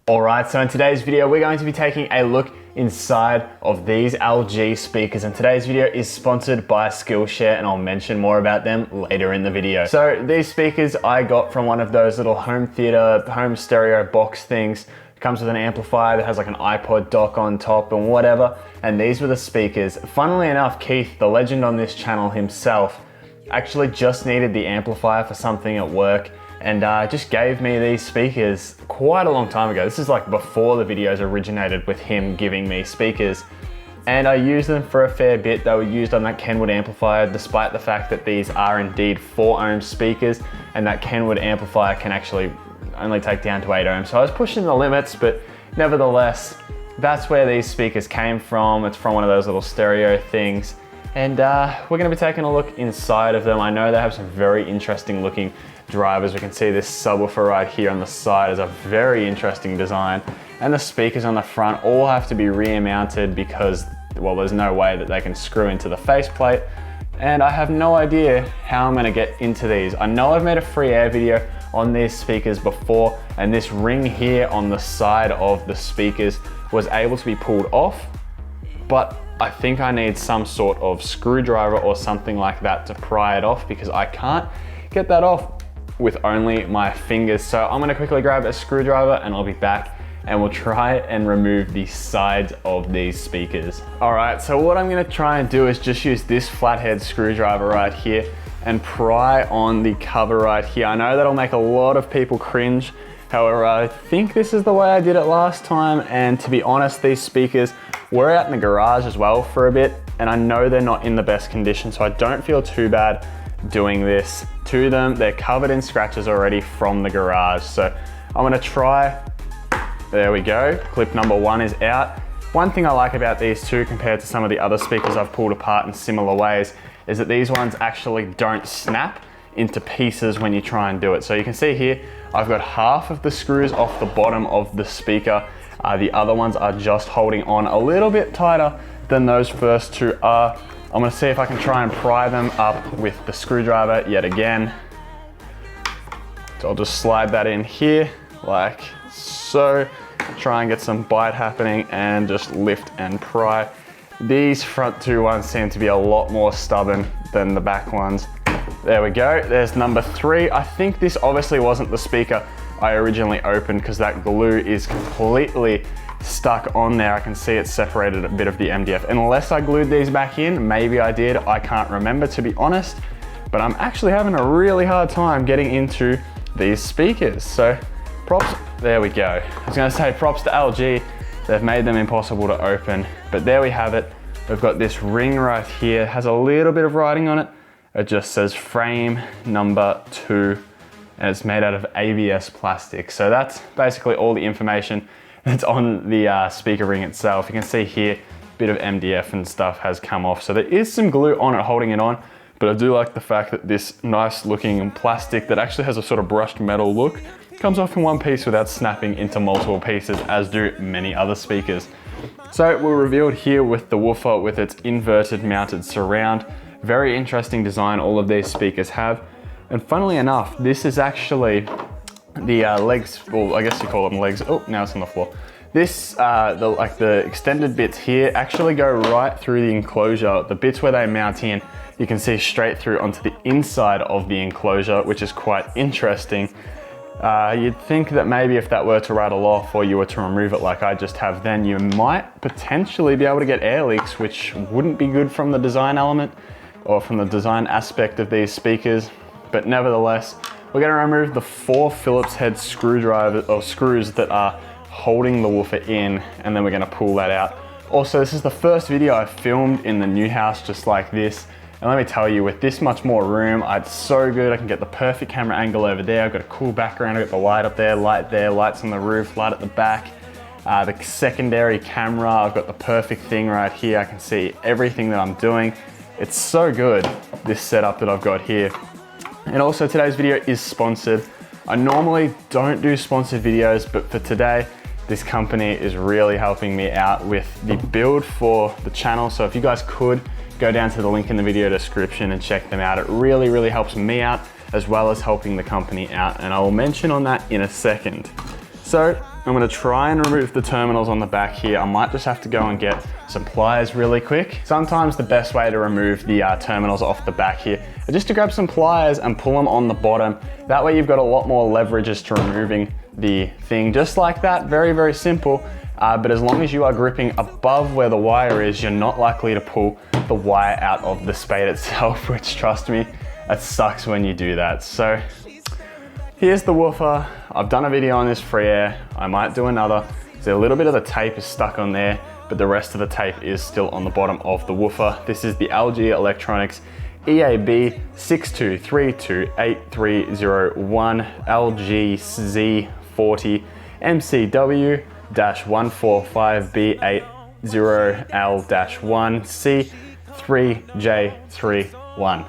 Alright, so in today's video, we're going to be taking a look inside of these LG speakers, and today's video is sponsored by Skillshare, and I'll mention more about them later in the video. So these speakers I got from one of those little home theater, home stereo box things. It comes with an amplifier that has like an iPod dock on top and whatever, and these were the speakers. Funnily enough, Keith, the legend on this channel himself, actually just needed the amplifier for something at work, and just gave me these speakers quite a long time ago. This is like before the videos originated with him giving me speakers, and I used them for a fair bit. They were used on that Kenwood amplifier, despite the fact that these are indeed 4 ohm speakers, and that Kenwood amplifier can actually only take down to 8 ohms. So I was pushing the limits, but nevertheless, that's where these speakers came from. It's from one of those little stereo things. And we're gonna be taking a look inside of them. I know they have some very interesting looking drivers. We can see this subwoofer right here on the side is a very interesting design. And the speakers on the front all have to be rear-mounted because, well, there's no way that they can screw into the faceplate. And I have no idea how I'm gonna get into these. I know I've made a free air video on these speakers before, and this ring here on the side of the speakers was able to be pulled off, but I think I need some sort of screwdriver or something like that to pry it off, because I can't get that off with only my fingers. So I'm gonna quickly grab a screwdriver and I'll be back, and we'll try and remove the sides of these speakers. All right, so what I'm gonna try and do is just use this flathead screwdriver right here and pry on the cover right here. I know that'll make a lot of people cringe. However, I think this is the way I did it last time, and to be honest, these speakers were out in the garage as well for a bit, and I know they're not in the best condition, so I don't feel too bad doing this to them. They're covered in scratches already from the garage, so I'm gonna try. There we go, clip number 1 is out. One thing I like about these two compared to some of the other speakers I've pulled apart in similar ways is that these ones actually don't snap into pieces when you try and do it. So you can see here, I've got half of the screws off the bottom of the speaker. The other ones are just holding on a little bit tighter than those first two are. I'm gonna see if I can try and pry them up with the screwdriver yet again. So I'll just slide that in here like so. Try and get some bite happening and just lift and pry. These front two ones seem to be a lot more stubborn than the back ones. There we go, there's number 3. I think this obviously wasn't the speaker I originally opened, because that glue is completely stuck on there. I can see it separated a bit of the MDF. Unless I glued these back in, maybe I did, I can't remember to be honest, but I'm actually having a really hard time getting into these speakers. So props, there we go. I was gonna say props to LG, they've made them impossible to open, but there we have it. We've got this ring right here, it has a little bit of writing on it. It just says frame number 2, and it's made out of ABS plastic. So that's basically all the information that's on the speaker ring itself. You can see here, a bit of MDF and stuff has come off. So there is some glue on it holding it on, but I do like the fact that this nice looking plastic that actually has a sort of brushed metal look comes off in one piece without snapping into multiple pieces, as do many other speakers. So we're revealed here with the woofer with its inverted mounted surround. Very interesting design all of these speakers have. And funnily enough, this is actually the legs, well, I guess you call them legs. Oh, now it's on the floor. This, the extended bits here actually go right through the enclosure. The bits where they mount in, you can see straight through onto the inside of the enclosure, which is quite interesting. You'd think that maybe if that were to rattle off, or you were to remove it like I just have, then you might potentially be able to get air leaks, which wouldn't be good from the design element or from the design aspect of these speakers. But nevertheless, we're gonna remove the 4 Phillips head screwdriver or screws that are holding the woofer in, and then we're gonna pull that out. Also, this is the first video I've filmed in the new house just like this. And let me tell you, with this much more room, it's so good. I can get the perfect camera angle over there. I've got a cool background. I've got the light up there, lights on the roof, light at the back. The secondary camera, I've got the perfect thing right here. I can see everything that I'm doing. It's so good, this setup that I've got here. And also today's video is sponsored. I normally don't do sponsored videos, but for today, this company is really helping me out with the build for the channel. So if you guys could, go down to the link in the video description and check them out. It really, really helps me out as well as helping the company out, and I will mention on that in a second. So I'm gonna try and remove the terminals on the back here. I might just have to go and get some pliers really quick. Sometimes the best way to remove the terminals off the back here is just to grab some pliers and pull them on the bottom. That way you've got a lot more leverage as to removing the thing just like that. Very, very simple. But as long as you are gripping above where the wire is, you're not likely to pull the wire out of the spade itself, which, trust me, it sucks when you do that. So here's the woofer. I've done a video on this free air. I might do another. So a little bit of the tape is stuck on there, but the rest of the tape is still on the bottom of the woofer. This is the LG Electronics EAB 62328301 LG Z40 MCW-145B80L-1 C3J31.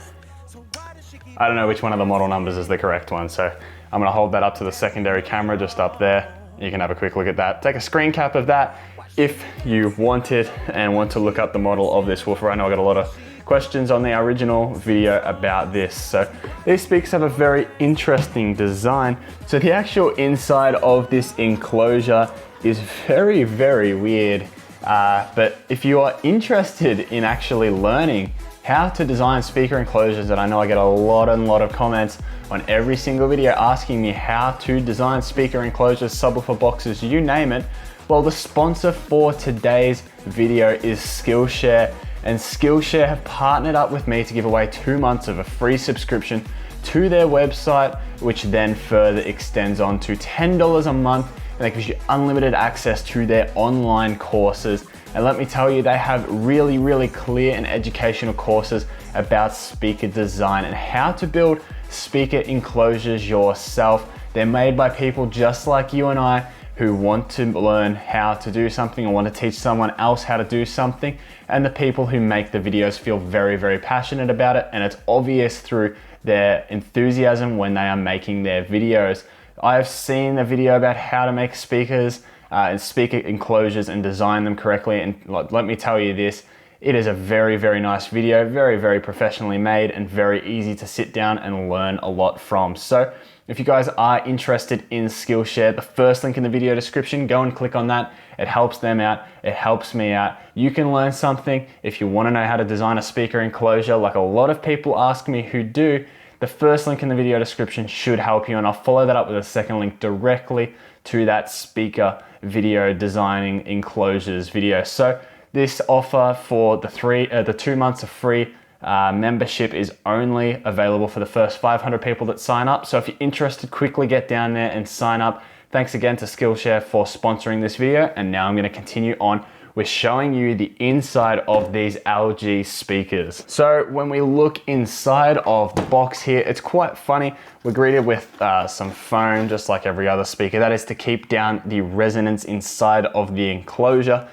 I don't know which one of the model numbers is the correct one, so I'm gonna hold that up to the secondary camera just up there. You can have a quick look at that. Take a screen cap of that if you want it and want to look up the model of this woofer. I know I got a lot of questions on the original video about this. So these speakers have a very interesting design. So the actual inside of this enclosure is very, very weird. But if you are interested in actually learning how to design speaker enclosures, and I know I get a lot of comments on every single video asking me how to design speaker enclosures, subwoofer boxes, you name it. Well, the sponsor for today's video is Skillshare, and Skillshare have partnered up with me to give away 2 months of a free subscription to their website, which then further extends on to $10 a month, and that gives you unlimited access to their online courses. And let me tell you, they have really, really clear and educational courses about speaker design and how to build speaker enclosures yourself. They're made by people just like you and I who want to learn how to do something or want to teach someone else how to do something. And the people who make the videos feel very, very passionate about it. And it's obvious through their enthusiasm when they are making their videos. I've seen the video about how to make speakers and speaker enclosures and design them correctly. And let me tell you this, it is a very, very nice video, very, very professionally made and very easy to sit down and learn a lot from. So if you guys are interested in Skillshare, the first link in the video description, go and click on that. It helps them out, it helps me out. You can learn something. If you want to know how to design a speaker enclosure, like a lot of people ask me who do, the first link in the video description should help you, and I'll follow that up with a second link directly to that speaker video designing enclosures video. So this offer for the 2 months of free membership is only available for the first 500 people that sign up. So if you're interested, quickly get down there and sign up. Thanks again to Skillshare for sponsoring this video. And now I'm going to continue on with showing you the inside of these LG speakers. So when we look inside of the box here, it's quite funny. We're greeted with some foam, just like every other speaker. That is to keep down the resonance inside of the enclosure.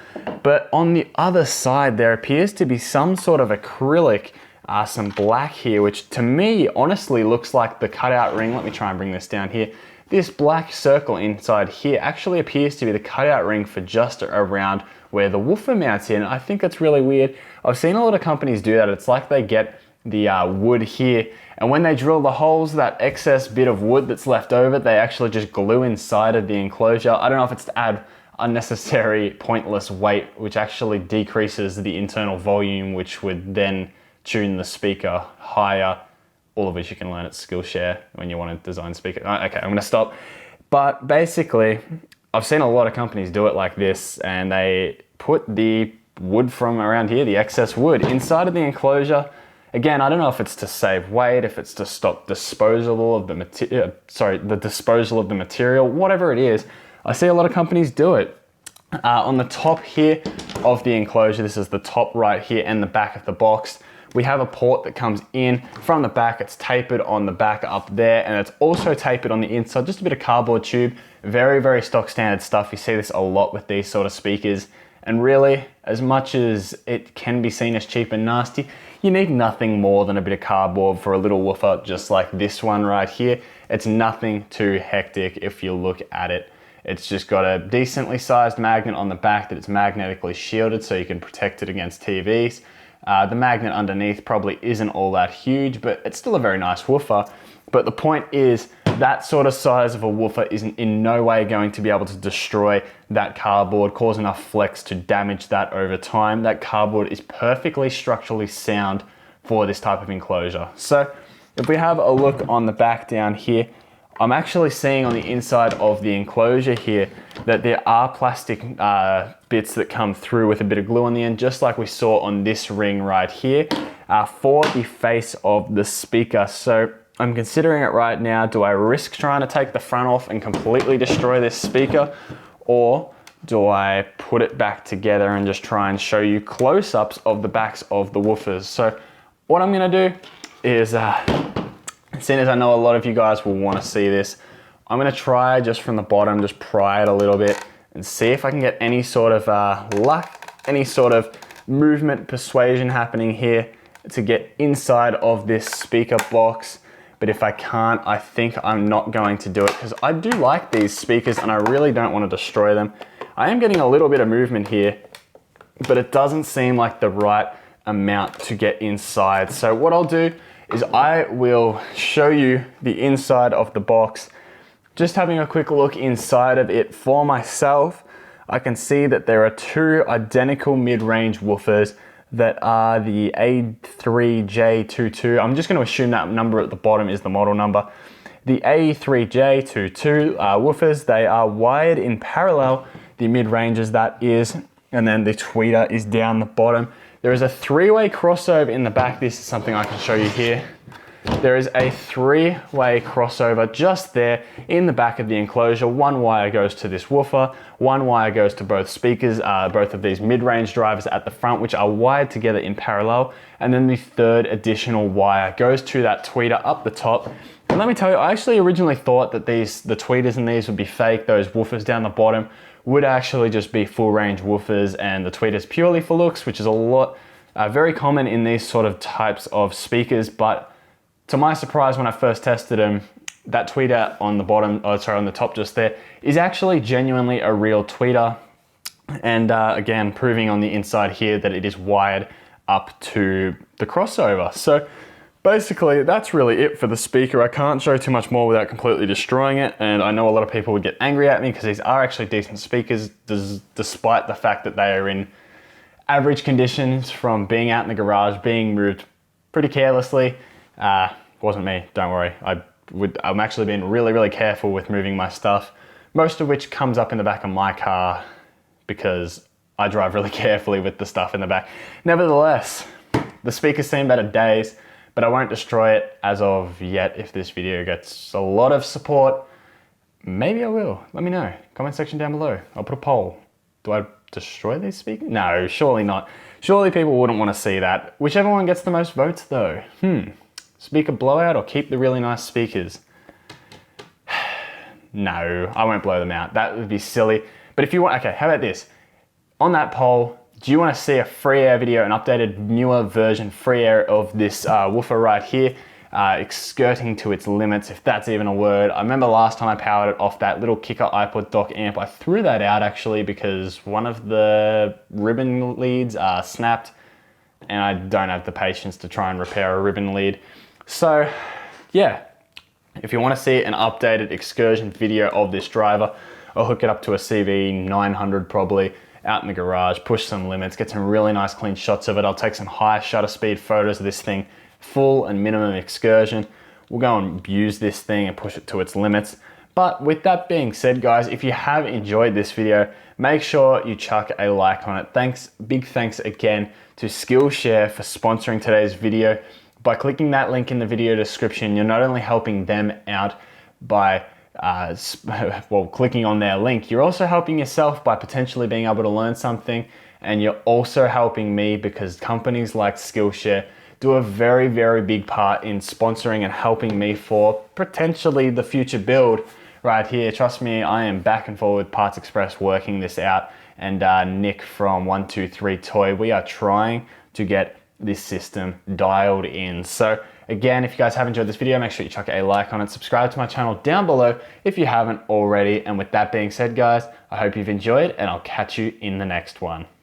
But on the other side, there appears to be some sort of acrylic, some black here, which to me honestly looks like the cutout ring. Let me try and bring this down here. This black circle inside here actually appears to be the cutout ring for just around where the woofer mounts in. I think that's really weird. I've seen a lot of companies do that. It's like they get the wood here, and when they drill the holes, that excess bit of wood that's left over, they actually just glue inside of the enclosure. I don't know if it's to add unnecessary, pointless weight, which actually decreases the internal volume, which would then tune the speaker higher, all of which you can learn at Skillshare when you want to design speaker. Okay, I'm gonna stop. But basically, I've seen a lot of companies do it like this, and they put the wood from around here, the excess wood, inside of the enclosure. Again, I don't know if it's to save weight, if it's to stop disposal of the disposal of the material, whatever it is. I see a lot of companies do it. On the top here of the enclosure, this is the top right here and the back of the box, we have a port that comes in from the back. It's tapered on the back up there, and it's also tapered on the inside, just a bit of cardboard tube. Very, very stock standard stuff. You see this a lot with these sort of speakers. And really, as much as it can be seen as cheap and nasty, you need nothing more than a bit of cardboard for a little woofer just like this one right here. It's nothing too hectic if you look at it. It's just got a decently sized magnet on the back that it's magnetically shielded so you can protect it against TVs. The magnet underneath probably isn't all that huge, but it's still a very nice woofer. But the point is, that sort of size of a woofer isn't in no way going to be able to destroy that cardboard, cause enough flex to damage that over time. That cardboard is perfectly structurally sound for this type of enclosure. So if we have a look on the back down here, I'm actually seeing on the inside of the enclosure here that there are plastic bits that come through with a bit of glue on the end, just like we saw on this ring right here, for the face of the speaker. So I'm considering it right now. Do I risk trying to take the front off and completely destroy this speaker? Or do I put it back together and just try and show you close-ups of the backs of the woofers? So what I'm gonna do is, seeing as I know a lot of you guys will wanna see this, I'm gonna try just from the bottom, just pry it a little bit and see if I can get any sort of luck, any sort of movement, persuasion happening here to get inside of this speaker box. But if I can't, I think I'm not going to do it because I do like these speakers and I really don't want to destroy them. I am getting a little bit of movement here, but it doesn't seem like the right amount to get inside. So what I'll do is I will show you the inside of the box. Just having a quick look inside of it for myself, I can see that there are two identical mid-range woofers that are the A3J22. I'm just going to assume that number at the bottom is the model number. The A3J22 woofers, they are wired in parallel, the mid-ranges that is, and then the tweeter is down the bottom. There is a three-way crossover in the back. This is something I can show you here. There is a three-way crossover just there in the back of the enclosure. One wire goes to this woofer, one wire goes to both speakers, both of these mid-range drivers at the front, which are wired together in parallel. And then the third additional wire goes to that tweeter up the top. And let me tell you, I actually originally thought that the tweeters in these would be fake. Those woofers down the bottom would actually just be full range woofers and the tweeters purely for looks, which is a lot, very common in these sort of types of speakers. But to my surprise, when I first tested them, that tweeter on the bottom, on the top just there, is actually genuinely a real tweeter. And again, proving on the inside here that it is wired up to the crossover. So basically, that's really it for the speaker. I can't show too much more without completely destroying it. And I know a lot of people would get angry at me because these are actually decent speakers, despite the fact that they are in average conditions from being out in the garage, being moved pretty carelessly. Wasn't me, don't worry. I'm actually being really, really careful with moving my stuff, most of which comes up in the back of my car because I drive really carefully with the stuff in the back. Nevertheless, the speaker's seen better days, but I won't destroy it as of yet. If this video gets a lot of support, maybe I will. Let me know. Comment section down below. I'll put a poll. Do I destroy these speakers? No, surely not. Surely people wouldn't want to see that. Whichever one gets the most votes though. Speaker blowout or keep the really nice speakers? No, I won't blow them out. That would be silly. But if you want, okay, how about this? On that poll, do you want to see a free air video, an updated, newer version free air of this woofer right here, skirting to its limits, if that's even a word? I remember last time I powered it off that little kicker iPod dock amp, I threw that out actually because one of the ribbon leads snapped and I don't have the patience to try and repair a ribbon lead. So yeah, if you want to see an updated excursion video of this driver, I'll hook it up to a CV900 probably out in the garage, push some limits, get some really nice clean shots of it. I'll take some high shutter speed photos of this thing, full and minimum excursion. We'll go and use this thing and push it to its limits. But with that being said, guys, if you have enjoyed this video, make sure you chuck a like on it. Big thanks again to Skillshare for sponsoring today's video. By clicking that link in the video description, you're not only helping them out by clicking on their link, you're also helping yourself by potentially being able to learn something, and you're also helping me because companies like Skillshare do a very, very big part in sponsoring and helping me for potentially the future build right here. Trust me, I am back and forth with Parts Express working this out, and Nick from 123 Toy, we are trying to get this system dialed in. So again, if you guys have enjoyed this video, make sure you chuck a like on it, subscribe to my channel down below if you haven't already. And with that being said, guys, I hope you've enjoyed and I'll catch you in the next one.